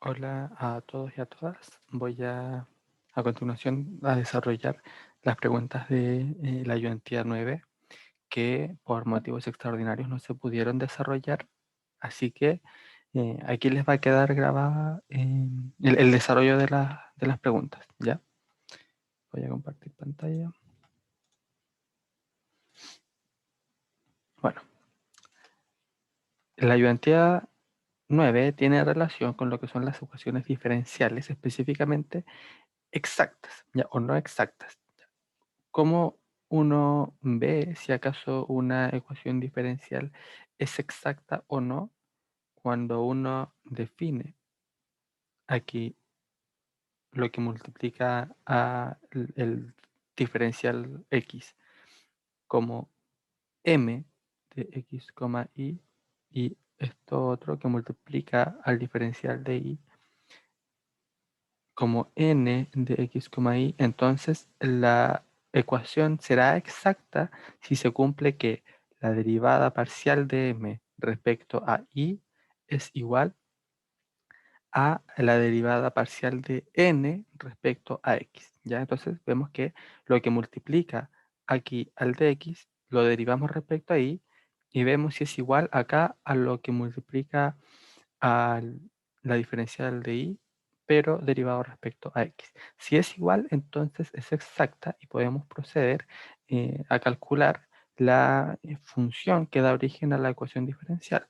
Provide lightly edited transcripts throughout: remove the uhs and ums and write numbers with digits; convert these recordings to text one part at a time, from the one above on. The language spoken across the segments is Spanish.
Hola a todos y a todas. Voy a continuación a desarrollar las preguntas de la ayudantía 9 que por motivos extraordinarios no se pudieron desarrollar. Así que aquí les va a quedar grabada el desarrollo de las preguntas. ¿Ya? Voy a compartir pantalla. Bueno, la ayudantía 9 tiene relación con lo que son las ecuaciones diferenciales, específicamente exactas, ¿ya? O no exactas. ¿Cómo uno ve si acaso una ecuación diferencial es exacta o no cuando uno define aquí lo que multiplica a el diferencial x como m de x, y esto otro que multiplica al diferencial de y como n de x, y? Entonces la ecuación será exacta si se cumple que la derivada parcial de m respecto a y es igual a la derivada parcial de n respecto a x. ¿Ya? Entonces vemos que lo que multiplica aquí al de x lo derivamos respecto a y vemos si es igual acá a lo que multiplica a la diferencial de y, pero derivado respecto a x. Si es igual, entonces es exacta y podemos proceder a calcular la función que da origen a la ecuación diferencial.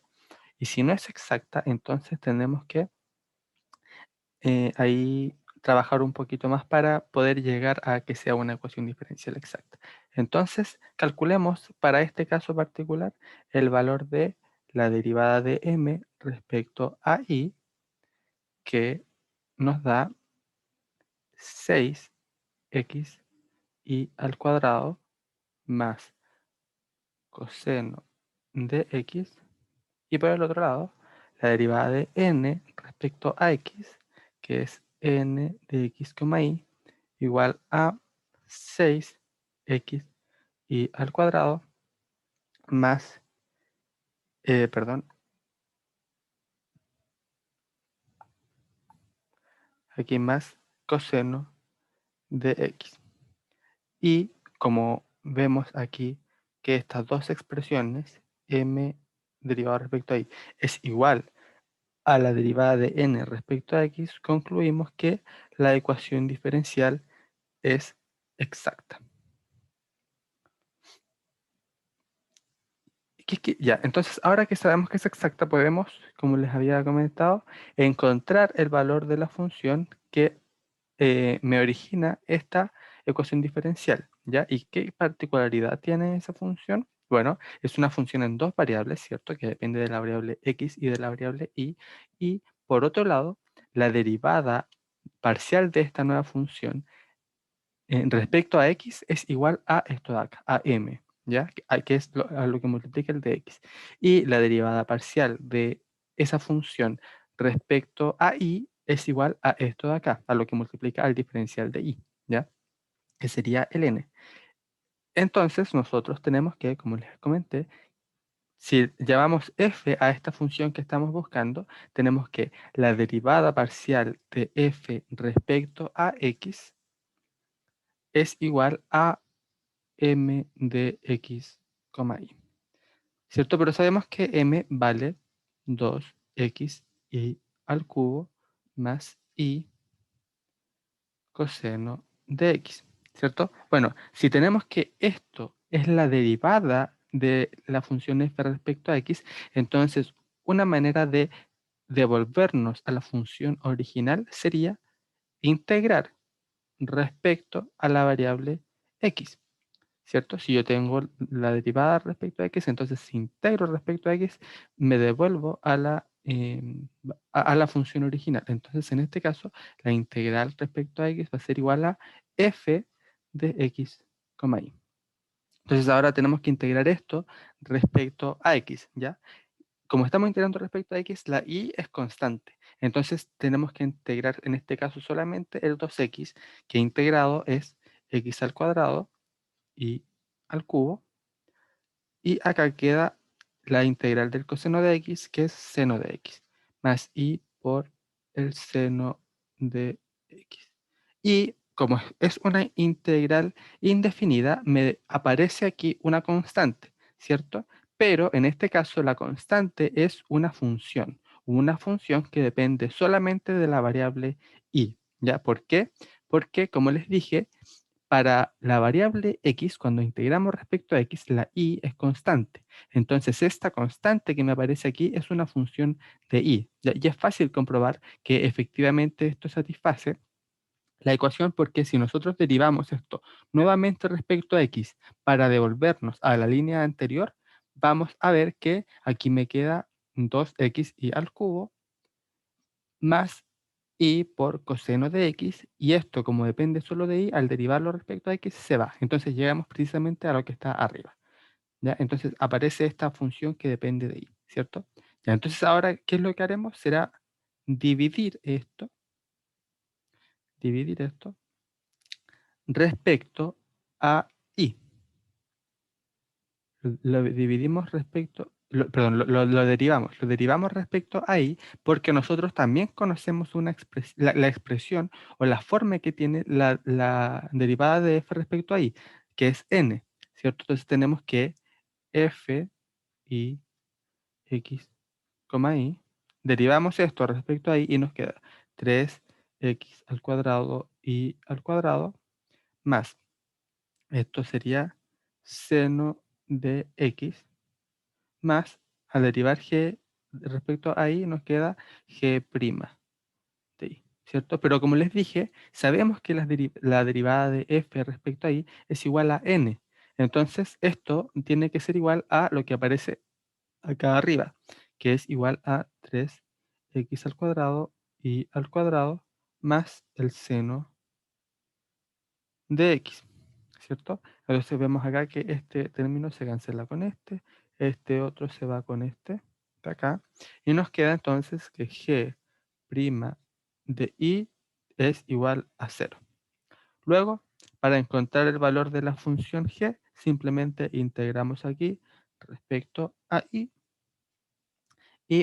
Y si no es exacta, entonces tenemos que ahí trabajar un poquito más para poder llegar a que sea una ecuación diferencial exacta. Entonces, calculemos para este caso particular el valor de la derivada de m respecto a y, que nos da 6x y al cuadrado más coseno de x, y por el otro lado la derivada de n respecto a x, que es n de x, y igual a 6x y al cuadrado más, perdón, aquí más coseno de x. Y como vemos aquí que estas dos expresiones, m derivado respecto a y, es igual a la derivada de n respecto a x, concluimos que la ecuación diferencial es exacta. Ya, entonces ahora que sabemos que es exacta, podemos, como les había comentado, encontrar el valor de la función que me origina esta ecuación diferencial, ¿ya? ¿Y qué particularidad tiene esa función? Bueno, es una función en dos variables, ¿cierto? Que depende de la variable x y de la variable y. Y por otro lado, la derivada parcial de esta nueva función respecto a x es igual a esto de acá, a m, ¿ya? Que es a lo que multiplica el de x. Y la derivada parcial de esa función respecto a y es igual a esto de acá, a lo que multiplica al diferencial de y, ¿ya? Que sería el n. Entonces nosotros tenemos que, como les comenté, si llamamos f a esta función que estamos buscando, tenemos que la derivada parcial de f respecto a x es igual a m de x, y. ¿Cierto? Pero sabemos que m vale 2x y al cubo más y coseno de x, ¿cierto? Bueno, si tenemos que esto es la derivada de la función f respecto a x, entonces una manera de devolvernos a la función original sería integrar respecto a la variable x. ¿Cierto? Si yo tengo la derivada respecto a x, entonces si integro respecto a x, me devuelvo a la función original. Entonces, en este caso, la integral respecto a x va a ser igual a f de x, y. Entonces, ahora tenemos que integrar esto respecto a x, ¿ya? Como estamos integrando respecto a x, la y es constante. Entonces, tenemos que integrar, en este caso, solamente el 2x, que integrado es x al cuadrado y al cubo, y acá queda la integral del coseno de x, que es seno de x, más y por el seno de x. Y como es una integral indefinida, me aparece aquí una constante, ¿cierto? Pero en este caso la constante es una función que depende solamente de la variable y. ¿Ya? ¿Por qué? Porque, como les dije, para la variable x, cuando integramos respecto a x, la y es constante. Entonces, esta constante que me aparece aquí es una función de y. ¿Ya? Y es fácil comprobar que efectivamente esto satisface la ecuación, porque si nosotros derivamos esto nuevamente respecto a x para devolvernos a la línea anterior, vamos a ver que aquí me queda 2xy al cubo más y por coseno de x, y esto como depende solo de y, al derivarlo respecto a x se va. Entonces llegamos precisamente a lo que está arriba. ¿Ya? Entonces aparece esta función que depende de y, ¿cierto? Ya, entonces ahora, ¿qué es lo que haremos? Será dividir esto respecto a y. Lo dividimos respecto, perdón, lo derivamos respecto a y, porque nosotros también conocemos la expresión o la forma que tiene la derivada de f respecto a y, que es n, ¿cierto? Entonces tenemos que f y x, y, derivamos esto respecto a y nos queda 3x al cuadrado y al cuadrado más, esto sería seno de x más, al derivar g respecto a y nos queda g' de y, ¿cierto? Pero como les dije, sabemos que la derivada de f respecto a y es igual a n. Entonces, esto tiene que ser igual a lo que aparece acá arriba, que es igual a 3x al cuadrado y al cuadrado más el seno de x, ¿cierto? Entonces vemos acá que este término se cancela con este otro se va con este de acá, y nos queda entonces que g' de y es igual a 0. Luego, para encontrar el valor de la función g, simplemente integramos aquí respecto a y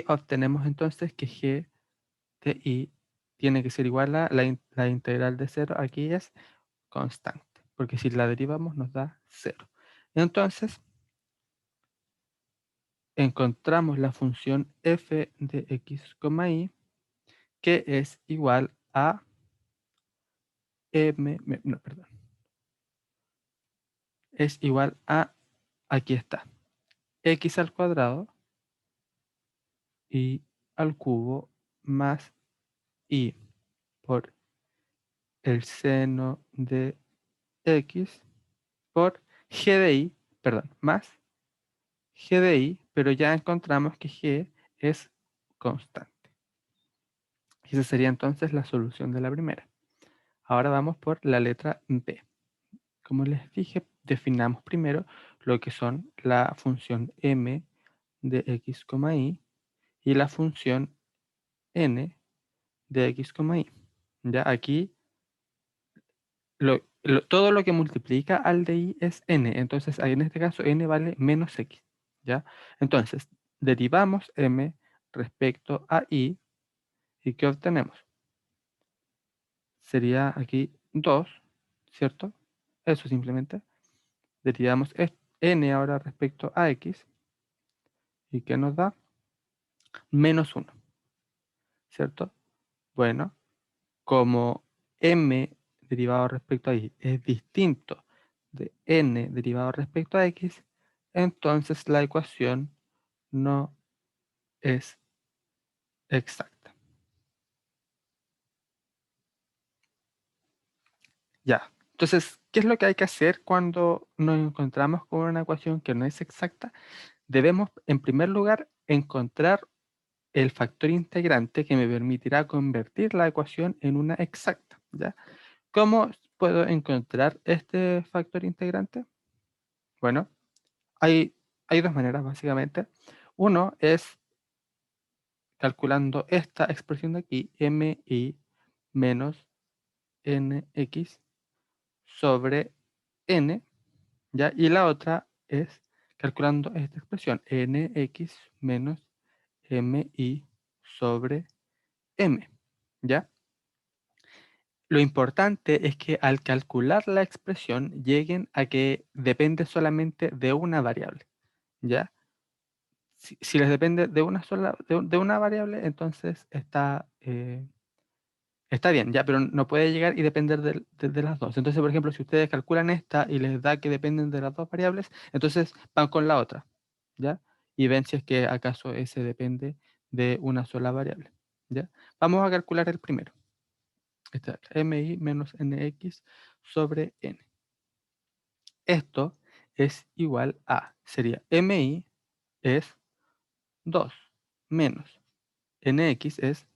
obtenemos entonces que g de y tiene que ser igual a la integral de 0, aquí es constante, porque si la derivamos nos da 0. Entonces, encontramos la función f de x, y, que es igual a no, perdón, es igual a, aquí está, x al cuadrado y al cubo más y por el seno de x por g de y, perdón, más g de y, pero ya encontramos que g es constante. Y esa sería entonces la solución de la primera. Ahora vamos por la letra B. Como les dije, definamos primero lo que son la función m de x, y la función n de x, y. Ya aquí todo lo que multiplica al de y es n. Entonces en este caso n vale menos x. ¿Ya? Entonces derivamos m respecto a y. ¿Y qué obtenemos? Sería aquí 2, ¿cierto? Eso simplemente. Derivamos n ahora respecto a x. ¿Y qué nos da? Menos 1, ¿cierto? Bueno, como m derivado respecto a y es distinto de n derivado respecto a x, entonces la ecuación no es exacta. Ya. Entonces, ¿qué es lo que hay que hacer cuando nos encontramos con una ecuación que no es exacta? Debemos, en primer lugar, encontrar el factor integrante que me permitirá convertir la ecuación en una exacta, ¿ya? ¿Cómo puedo encontrar este factor integrante? Bueno, hay dos maneras básicamente. Uno es calculando esta expresión de aquí, mi menos nx sobre n, ¿ya? Y la otra es calculando esta expresión, nx menos mi sobre m. ¿ya? Lo importante es que al calcular la expresión lleguen a que depende solamente de una variable, ¿ya? Si les depende de una sola, de una variable, entonces está bien, ya, pero no puede llegar y depender de las dos. Entonces, por ejemplo, si ustedes calculan esta y les da que dependen de las dos variables, entonces van con la otra, ¿ya? Y ven si es que acaso ese depende de una sola variable, ¿ya? Vamos a calcular el primero. Este es mi menos nx sobre n. Esto es igual a, sería mi es 2 menos nx es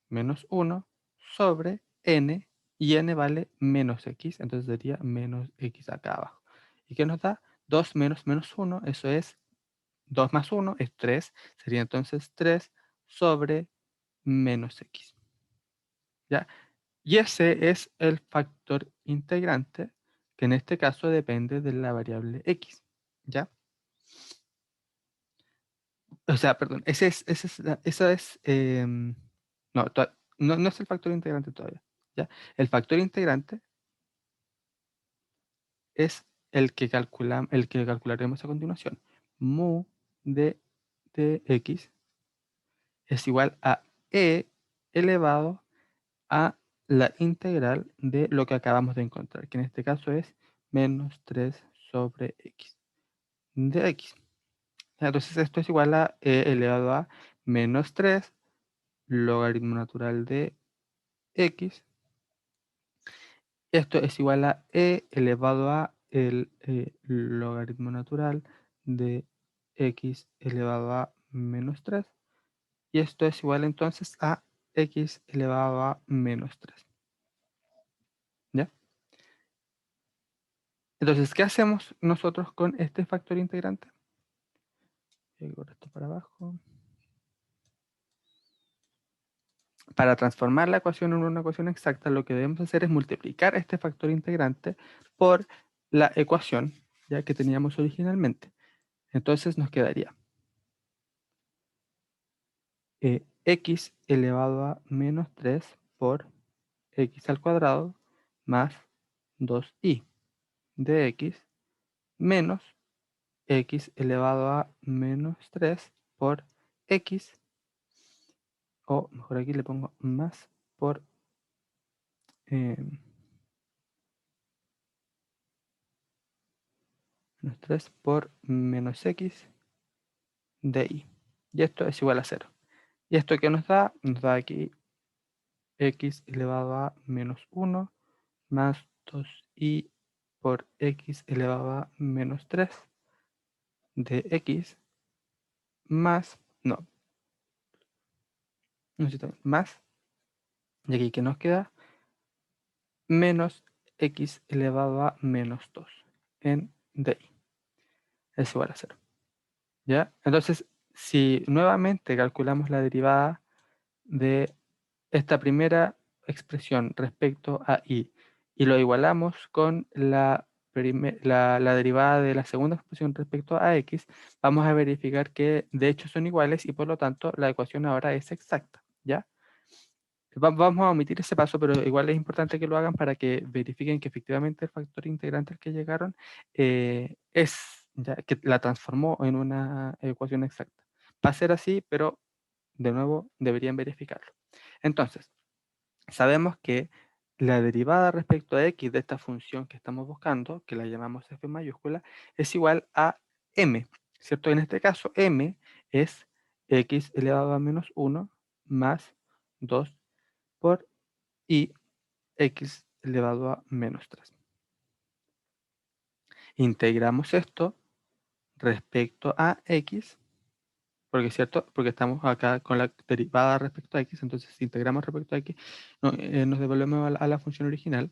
menos 1 sobre n, y n vale menos x, entonces sería menos x acá abajo. ¿Y qué nos da? 2 menos menos 1, eso es 2 más 1 es 3, sería entonces 3 sobre menos x. ¿Ya? Y ese es el factor integrante, que en este caso depende de la variable x. ¿Ya? O sea, perdón, esa es no, no es el factor integrante todavía. ¿Ya? El factor integrante es el que calcularemos a continuación. Mu de x es igual a e elevado a la integral de lo que acabamos de encontrar, que en este caso es menos 3 sobre x de x. Entonces esto es igual a e elevado a menos 3 logaritmo natural de x. Esto es igual a e elevado a el logaritmo natural de x elevado a menos 3. Y esto es igual entonces a x elevado a menos 3. ¿Ya? Entonces, ¿qué hacemos nosotros con este factor integrante? Llego esto para abajo. Para transformar la ecuación en una ecuación exacta, lo que debemos hacer es multiplicar este factor integrante por la ecuación ya que teníamos originalmente. Entonces nos quedaría x elevado a menos 3 por x al cuadrado más 2i de x menos x elevado a menos 3 por x, o mejor aquí le pongo más por eh, menos 3 por menos x de y. Y esto es igual a 0. ¿Y esto qué nos da? Nos da aquí x elevado a menos 1 más 2i por x elevado a menos 3 de x más, no, necesito más, y aquí que nos queda menos x elevado a menos 2 en di. Es igual a 0. ¿Ya? Entonces, si nuevamente calculamos la derivada de esta primera expresión respecto a y lo igualamos con la derivada de la segunda expresión respecto a x, vamos a verificar que de hecho son iguales y por lo tanto la ecuación ahora es exacta. ¿Ya? Vamos a omitir ese paso, pero igual es importante que lo hagan para que verifiquen que efectivamente el factor integrante al que llegaron es, ya, que la transformó en una ecuación exacta. Va a ser así, pero de nuevo deberían verificarlo. Entonces, sabemos que la derivada respecto a x de esta función que estamos buscando, que la llamamos f mayúscula, es igual a m, ¿cierto? En este caso, m es x elevado a menos 1 más 2 por y x elevado a menos 3. Integramos esto respecto a x, porque es cierto, porque estamos acá con la derivada respecto a x, entonces si integramos respecto a x, nos devolvemos a la función original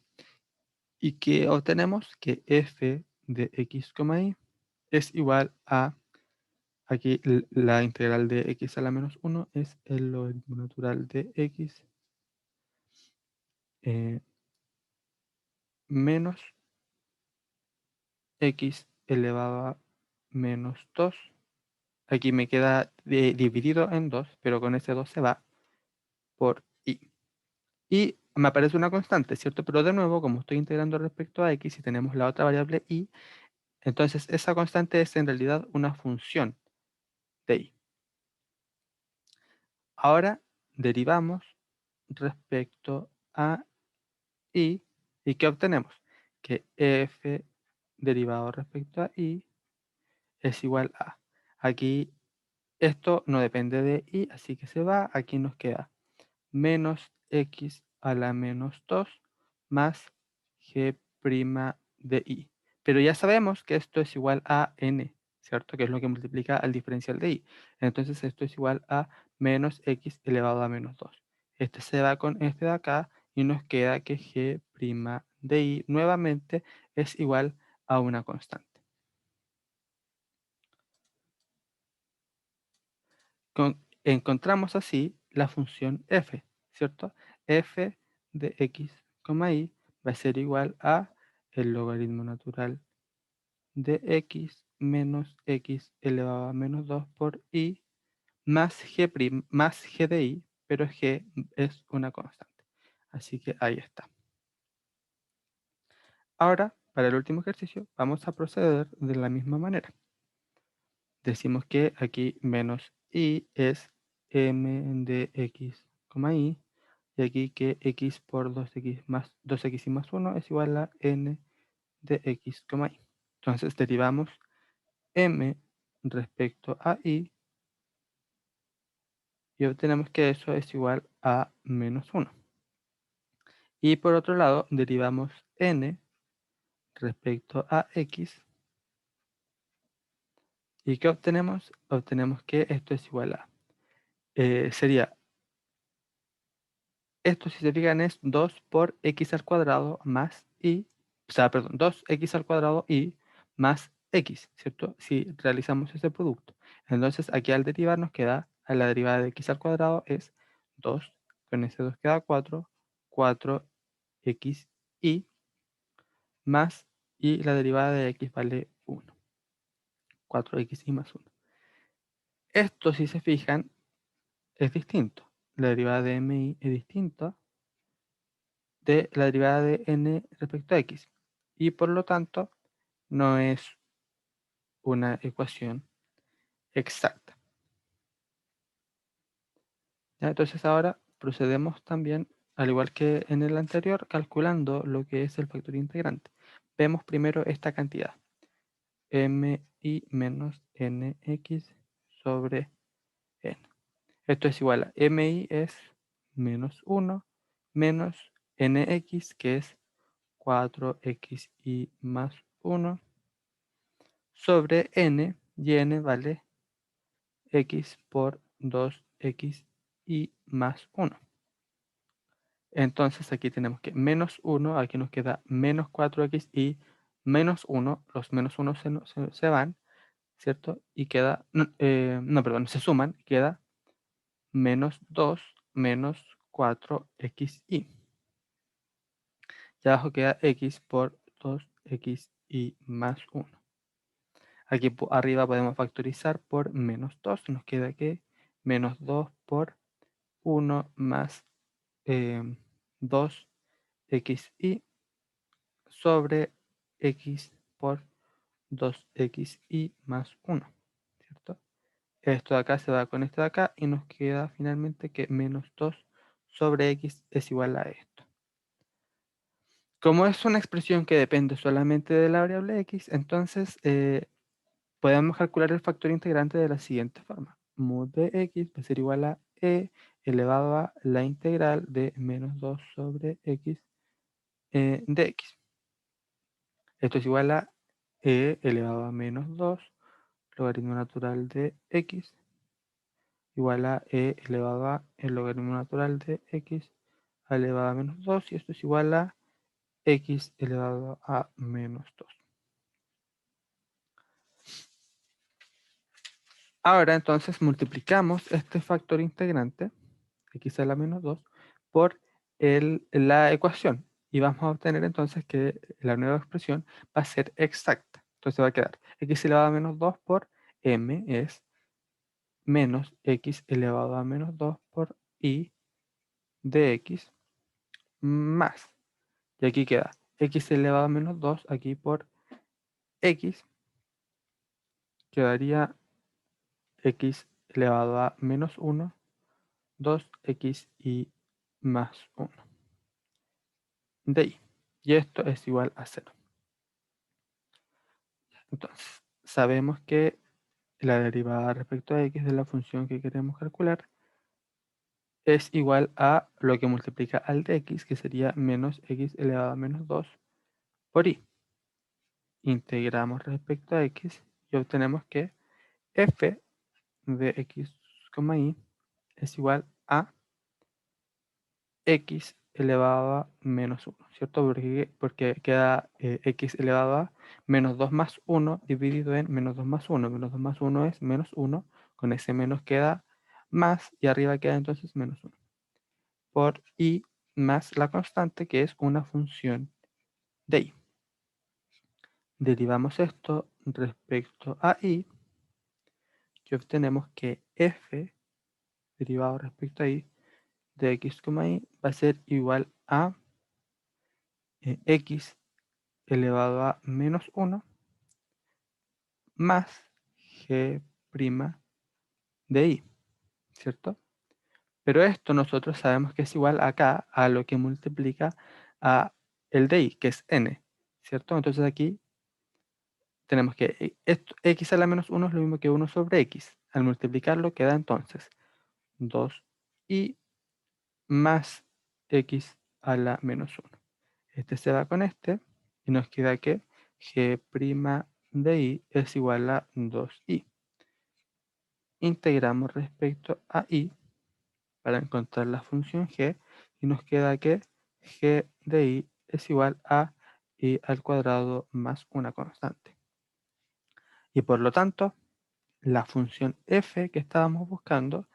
y que obtenemos que f de x, y es igual a, aquí la integral de x a la menos 1 es el logaritmo natural de x menos x elevado a menos 2. Aquí me queda dividido en 2, pero con ese 2 se va por y. y me aparece una constante, ¿cierto? Pero de nuevo, como estoy integrando respecto a x y tenemos la otra variable y, entonces esa constante es en realidad una función de y. Ahora derivamos respecto a y, ¿y qué obtenemos? Que f derivado respecto a y es igual a. Aquí esto no depende de y, así que se va. Aquí nos queda menos x a la menos 2 más g' de i. Pero ya sabemos que esto es igual a n, ¿cierto? Que es lo que multiplica al diferencial de i. Entonces esto es igual a menos x elevado a menos 2. Este se va con este de acá y nos queda que g' de i nuevamente es igual a una constante. Encontramos así la función f, ¿cierto? F de x, y va a ser igual a el logaritmo natural de x menos x elevado a menos 2 por i más más g de i, pero g es una constante. Así que ahí está. Ahora, para el último ejercicio, vamos a proceder de la misma manera. Decimos que aquí menos i es m de x, y, y aquí que x por 2x más 2x y más 1 es igual a n de x, y. Entonces derivamos m respecto a i y obtenemos que eso es igual a menos 1. Y por otro lado, derivamos n respecto a x. ¿Y qué obtenemos? Obtenemos que esto es igual a. Sería, esto si se fijan es 2 por x al cuadrado más y, o sea, perdón, 2x al cuadrado y más x, ¿cierto? Si realizamos ese producto. Entonces aquí al derivar nos queda, a la derivada de x al cuadrado es 2, con ese 2 queda 4, 4x y más, y la derivada de x vale 1, 4x y más 1. Esto, si se fijan, es distinto. La derivada de mi es distinta de la derivada de n respecto a x. Y por lo tanto, no es una ecuación exacta. ¿Ya? Entonces ahora procedemos también, al igual que en el anterior, calculando lo que es el factor integrante. Vemos primero esta cantidad. Mi menos nx sobre n. Esto es igual a mi es menos 1 menos nx, que es 4xy más 1 sobre n, y n vale x por 2xy más 1. Entonces aquí tenemos que menos 1, aquí nos queda menos 4x y menos 1, los menos 1 se van, ¿cierto? Y queda, no, perdón, se suman, queda menos 2 menos 4xy. Y abajo queda x por 2xy más 1. Aquí arriba podemos factorizar por menos 2. Nos queda que menos 2 por 1 más 2xy sobre x por 2xy más 1. ¿Cierto? Esto de acá se va con esto de acá y nos queda finalmente que menos 2 sobre x es igual a esto. Como es una expresión que depende solamente de la variable x, entonces podemos calcular el factor integrante de la siguiente forma. Mod de x va a ser igual a e elevado a la integral de menos 2 sobre x de x. Esto es igual a e elevado a menos 2 logaritmo natural de x igual a e elevado a el logaritmo natural de x elevado a menos 2, y esto es igual a x elevado a menos 2. Ahora entonces multiplicamos este factor integrante, x a la menos 2, por la ecuación. Y vamos a obtener entonces que la nueva expresión va a ser exacta. Entonces va a quedar x elevado a menos 2 por m es menos x elevado a menos 2 por y de x más. Y aquí queda x elevado a menos 2, aquí por x, quedaría x elevado a menos 1, 2x y más 1 de y. Y esto es igual a 0. Entonces, sabemos que la derivada respecto a x de la función que queremos calcular es igual a lo que multiplica al de x, que sería menos x elevado a menos 2 por y. Integramos respecto a x y obtenemos que f de x, y es igual a x elevado a menos 1, ¿cierto? Porque queda x elevado a menos 2 más 1 dividido en menos 2 más 1. Menos 2 más 1 es menos 1. Con ese menos queda más y arriba queda entonces menos 1. Por y más la constante que es una función de y. Derivamos esto respecto a y y obtenemos que f derivado respecto a y de x, y va a ser igual a x elevado a menos 1 más g' de y, ¿cierto? Pero esto nosotros sabemos que es igual acá a lo que multiplica a el de y, que es n, ¿cierto? Entonces aquí tenemos que x a la menos 1 es lo mismo que 1 sobre x. Al multiplicarlo queda entonces 2y más x a la menos 1. Este se va con este y nos queda que g' de y es igual a 2y. Integramos respecto a y para encontrar la función g y nos queda que g de y es igual a y al cuadrado más una constante. Y por lo tanto, la función f que estábamos buscando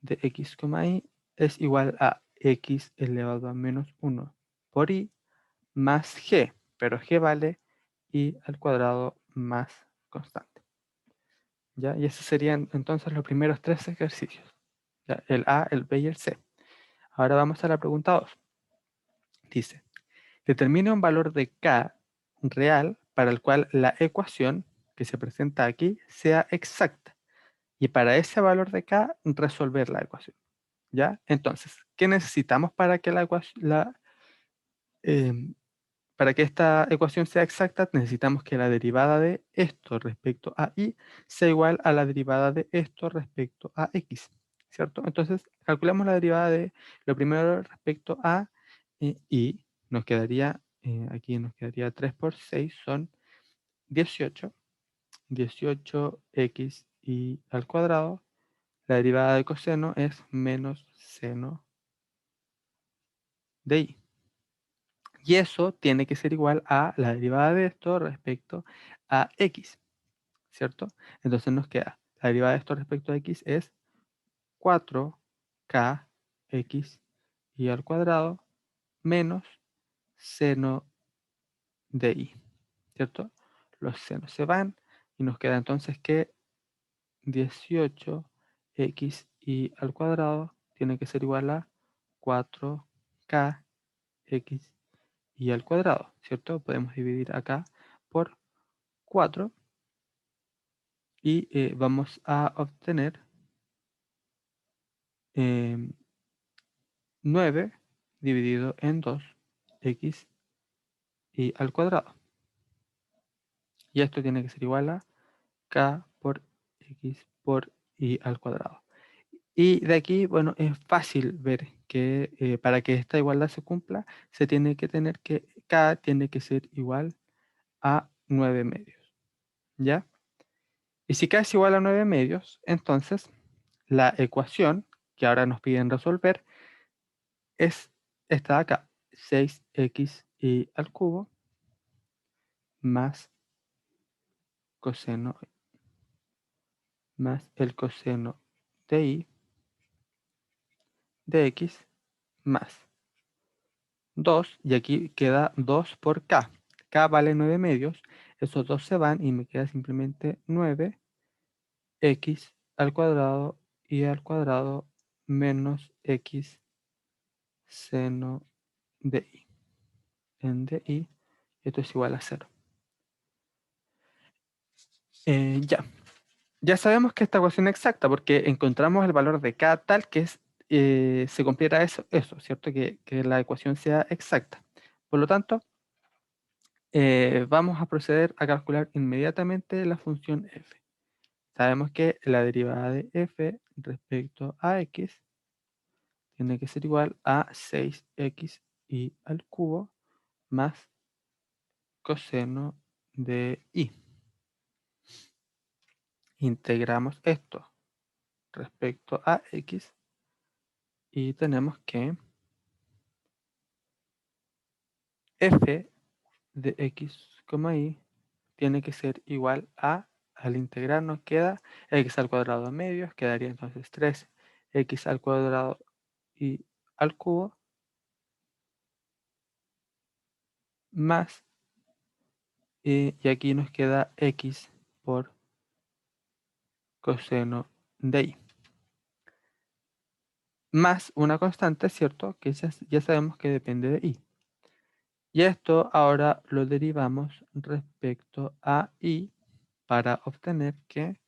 de x, y es igual a x elevado a menos 1 por y más g, pero g vale y al cuadrado más constante. ¿Ya? Y esos serían entonces los primeros tres ejercicios. ¿Ya? El A, el B y el C. Ahora vamos a la pregunta 2. Dice, determina un valor de k real para el cual la ecuación que se presenta aquí sea exacta. Y para ese valor de k, resolver la ecuación. ¿Ya? Entonces, ¿qué necesitamos para que em, para que esta ecuación sea exacta? Necesitamos que la derivada de esto respecto a y sea igual a la derivada de esto respecto a x, ¿cierto? Entonces, calculamos la derivada de lo primero respecto a y nos quedaría, aquí nos quedaría 3 por 6 son 18, 18x y al cuadrado. La derivada de coseno es menos seno de y. Y eso tiene que ser igual a la derivada de esto respecto a x, ¿cierto? Entonces nos queda, la derivada de esto respecto a x es 4k x y al cuadrado menos seno de y, ¿cierto? Los senos se van y nos queda entonces que 18x y al cuadrado tiene que ser igual a 4k x y al cuadrado, ¿cierto? Podemos dividir acá por 4 y vamos a obtener 9 dividido en 2 x y al cuadrado. Y esto tiene que ser igual a k por x por y al cuadrado. Y de aquí, bueno, es fácil ver que para que esta igualdad se cumpla, se tiene que tener que k tiene que ser igual a 9 medios. ¿Ya? Y si k es igual a 9 medios, entonces la ecuación que ahora nos piden resolver es esta de acá, 6x y al cubo más coseno más el coseno de y de x más 2, y aquí queda 2 por k. K vale 9 medios, esos dos se van y me queda simplemente 9x al cuadrado y al cuadrado menos x seno de i. En de i, esto es igual a 0. Ya. Ya sabemos que esta ecuación es exacta porque encontramos el valor de k tal que se cumpliera eso, ¿cierto? Que la ecuación sea exacta. Por lo tanto, vamos a proceder a calcular inmediatamente la función f. Sabemos que la derivada de f respecto a x tiene que ser igual a 6x y al cubo más coseno de i. Integramos esto respecto a x y tenemos que f de x, y tiene que ser igual al integral nos queda x al cuadrado medios, quedaría entonces 3x al cuadrado y al cubo más, y aquí nos queda x por coseno de i. Más una constante, ¿cierto? Que ya sabemos que depende de i. Y esto ahora lo derivamos respecto a i para obtener que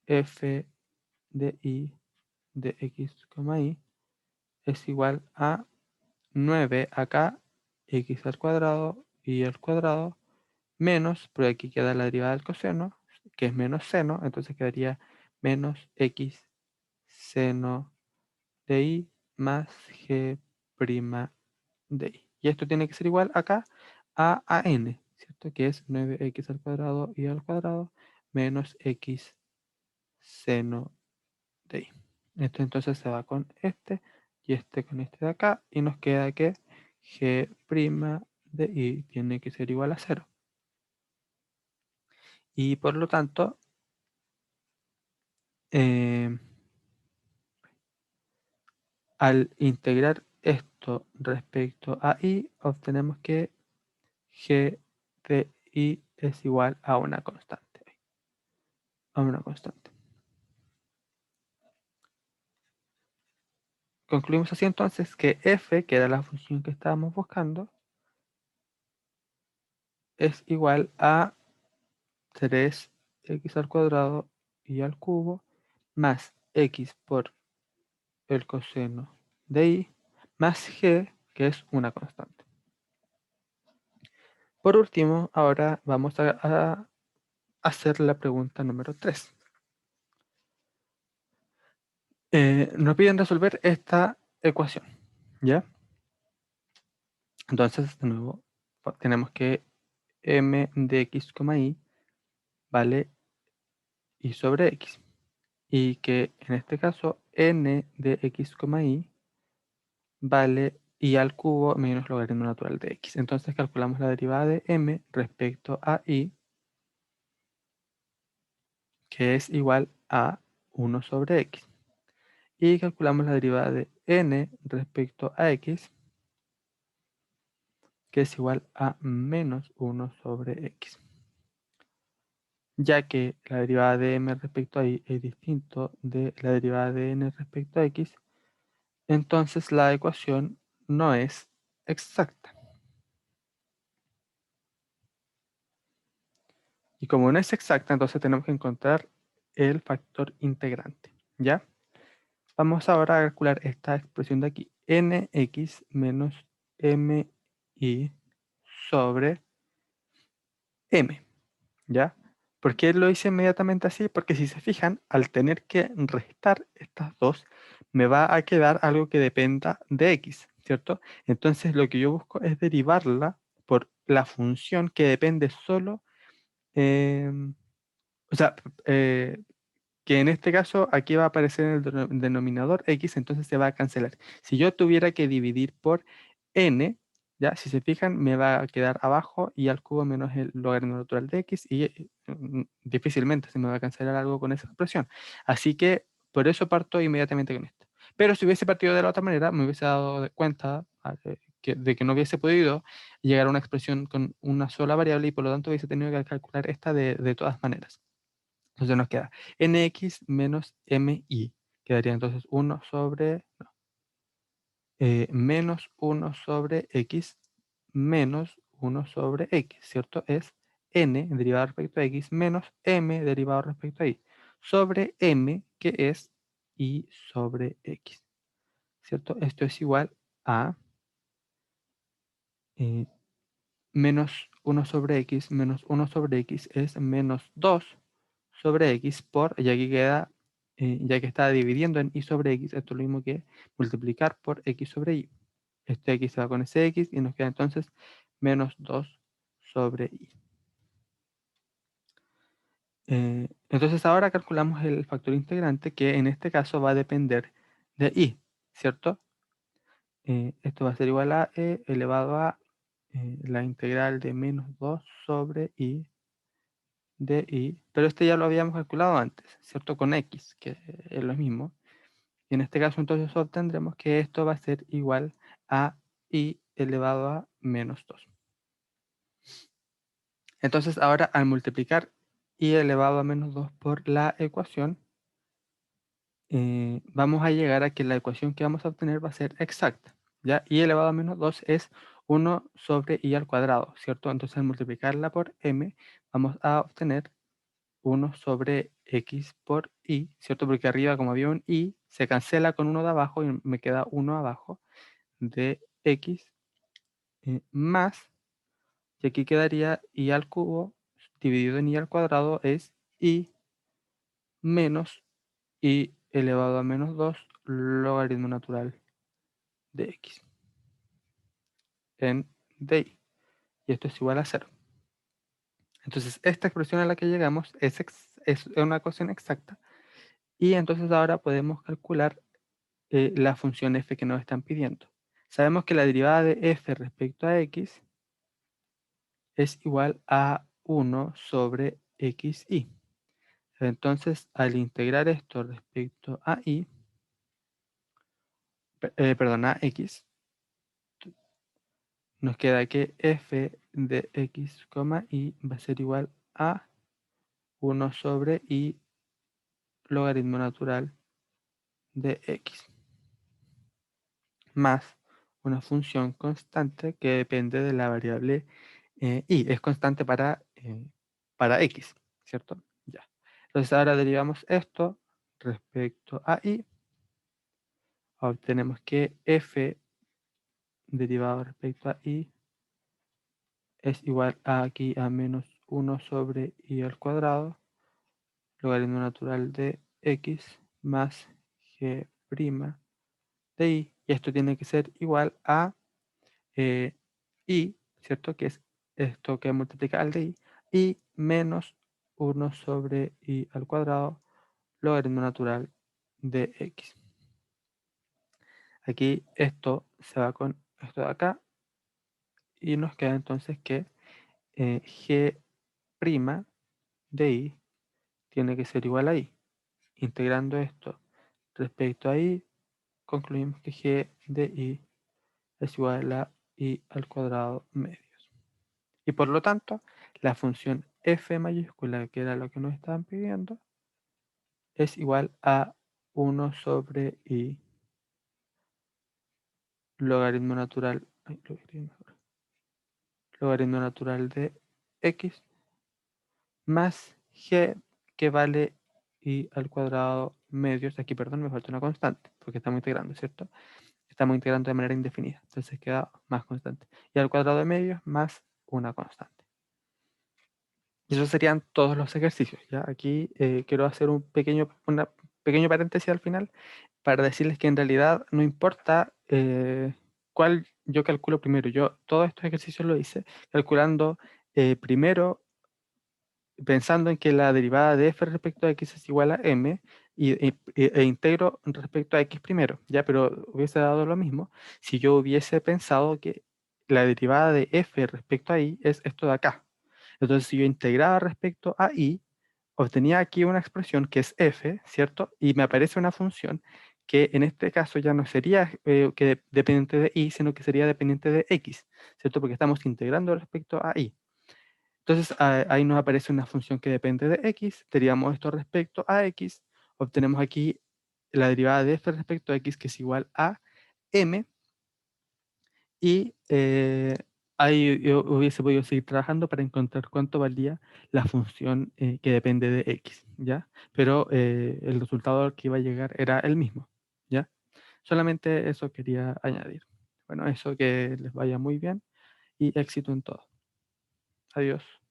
f de i de x, y es igual a 9 acá, x al cuadrado y al cuadrado, menos, pero aquí queda la derivada del coseno, que es menos seno, entonces quedaría menos x seno de i más g' de i. Y esto tiene que ser igual acá a n, ¿cierto? Que es 9x al cuadrado y al cuadrado menos x seno de i. Esto entonces se va con este y este con este de acá y nos queda que g' de i tiene que ser igual a 0. Y por lo tanto, eh, al integrar esto respecto a i, obtenemos que g de i es igual a una constante. A una constante. Concluimos así entonces que f, que era la función que estábamos buscando, es igual a 3x al cuadrado y al cubo más x por el coseno de i más g, que es una constante. Por último, ahora vamos a hacer la pregunta número 3. Nos piden resolver esta ecuación, ¿ya? Entonces, de nuevo, tenemos que m de x, y vale y sobre x. Y que en este caso n de x, y vale y al cubo menos logaritmo natural de x. Entonces calculamos la derivada de m respecto a y, que es igual a 1 sobre x. Y calculamos la derivada de n respecto a x, que es igual a menos 1 sobre x. Ya que la derivada de m respecto a y es distinto de la derivada de n respecto a x, entonces la ecuación no es exacta. Y como no es exacta, entonces tenemos que encontrar el factor integrante, ¿ya? Vamos ahora a calcular esta expresión de aquí, nx menos mi sobre m, ¿ya? ¿Por qué lo hice inmediatamente así? Porque si se fijan, al tener que restar estas dos, me va a quedar algo que dependa de x, ¿cierto? Entonces lo que yo busco es derivarla por la función que depende solo, em, o sea, que en este caso aquí va a aparecer en el denominador x, entonces se va a cancelar. Si yo tuviera que dividir por n, ya, si se fijan, me va a quedar abajo y al cubo menos el logaritmo natural de x y difícilmente se me va a cancelar algo con esa expresión. Así que por eso parto inmediatamente con esto. Pero si hubiese partido de la otra manera, me hubiese dado cuenta de que no hubiese podido llegar a una expresión con una sola variable y por lo tanto hubiese tenido que calcular esta de todas maneras. Entonces nos queda nx menos mi. Quedaría entonces 1 sobre menos 1 sobre x menos 1 sobre x, ¿cierto? Es n derivado respecto a x menos m derivado respecto a y, sobre m, que es y sobre x, ¿cierto? Esto es igual a eh, menos 1 sobre x menos 1 sobre x es menos 2 sobre x por, y aquí queda, ya que está dividiendo en y sobre x, esto es lo mismo que multiplicar por x sobre y. Este x se va con ese x y nos queda entonces menos 2 sobre y. Entonces ahora calculamos el factor integrante que en este caso va a depender de y, ¿cierto? Esto va a ser igual a e elevado a la integral de menos 2 sobre y de y, pero este ya lo habíamos calculado antes, ¿cierto? Con x, que es lo mismo. Y en este caso entonces obtendremos que esto va a ser igual a y elevado a menos 2. Entonces ahora al multiplicar y elevado a menos 2 por la ecuación, vamos a llegar a que la ecuación que vamos a obtener va a ser exacta. ¿Ya? Y elevado a menos 2 es 1 sobre y al cuadrado, ¿cierto? Entonces al multiplicarla por m vamos a obtener 1 sobre x por y, ¿cierto? Porque arriba como había un y, se cancela con 1 de abajo y me queda 1 abajo de x más, y aquí quedaría y al cubo dividido en y al cuadrado es y menos y elevado a menos 2 logaritmo natural de x en dy. Y esto es igual a 0. Entonces, esta expresión a la que llegamos es una ecuación exacta. Y entonces ahora podemos calcular la función f que nos están pidiendo. Sabemos que la derivada de f respecto a x es igual a 1 sobre xy. Entonces, al integrar esto respecto a y, perdón, a x, nos queda que f de x, y va a ser igual a 1 sobre y logaritmo natural de x, más una función constante que depende de la variable y. Es constante para x, ¿cierto? Ya. Entonces ahora derivamos esto respecto a y. Obtenemos que f derivado respecto a y es igual a aquí a menos 1 sobre y al cuadrado, logaritmo natural de x más g' de y. Y esto tiene que ser igual a y, ¿cierto? Que es esto que multiplica al de y menos 1 sobre y al cuadrado, logaritmo natural de x. Aquí esto se va con esto de acá y nos queda entonces que g' de y tiene que ser igual a y. Integrando esto respecto a y, concluimos que g de y es igual a y al cuadrado medios. Y por lo tanto, la función f mayúscula, que era lo que nos estaban pidiendo, es igual a 1 sobre y logaritmo natural, logaritmo natural de x más g, que vale y al cuadrado medios. Aquí, perdón, me falta una constante, porque estamos integrando, ¿cierto? Estamos integrando de manera indefinida, entonces queda más constante. Y al cuadrado de medios más una constante. Y esos serían todos los ejercicios. ¿Ya? Aquí quiero hacer un pequeño paréntesis al final para decirles que en realidad no importa cuál yo calculo primero. Yo todos estos ejercicios lo hice calculando primero, pensando en que la derivada de f respecto a x es igual a m e integro respecto a x primero, ¿ya? Pero hubiese dado lo mismo si yo hubiese pensado que la derivada de f respecto a y es esto de acá. Entonces, si yo integraba respecto a y, obtenía aquí una expresión que es f, ¿cierto? Y me aparece una función que en este caso ya no sería dependiente de y, sino que sería dependiente de x, ¿cierto? Porque estamos integrando respecto a y. Entonces ahí nos aparece una función que depende de x, derivamos esto respecto a x, obtenemos aquí la derivada de f respecto a x, que es igual a m, y ahí yo hubiese podido seguir trabajando para encontrar cuánto valía la función que depende de x, ¿ya? Pero el resultado al que iba a llegar era el mismo, ¿ya? Solamente eso quería añadir. Bueno, eso, que les vaya muy bien y éxito en todo. Adiós.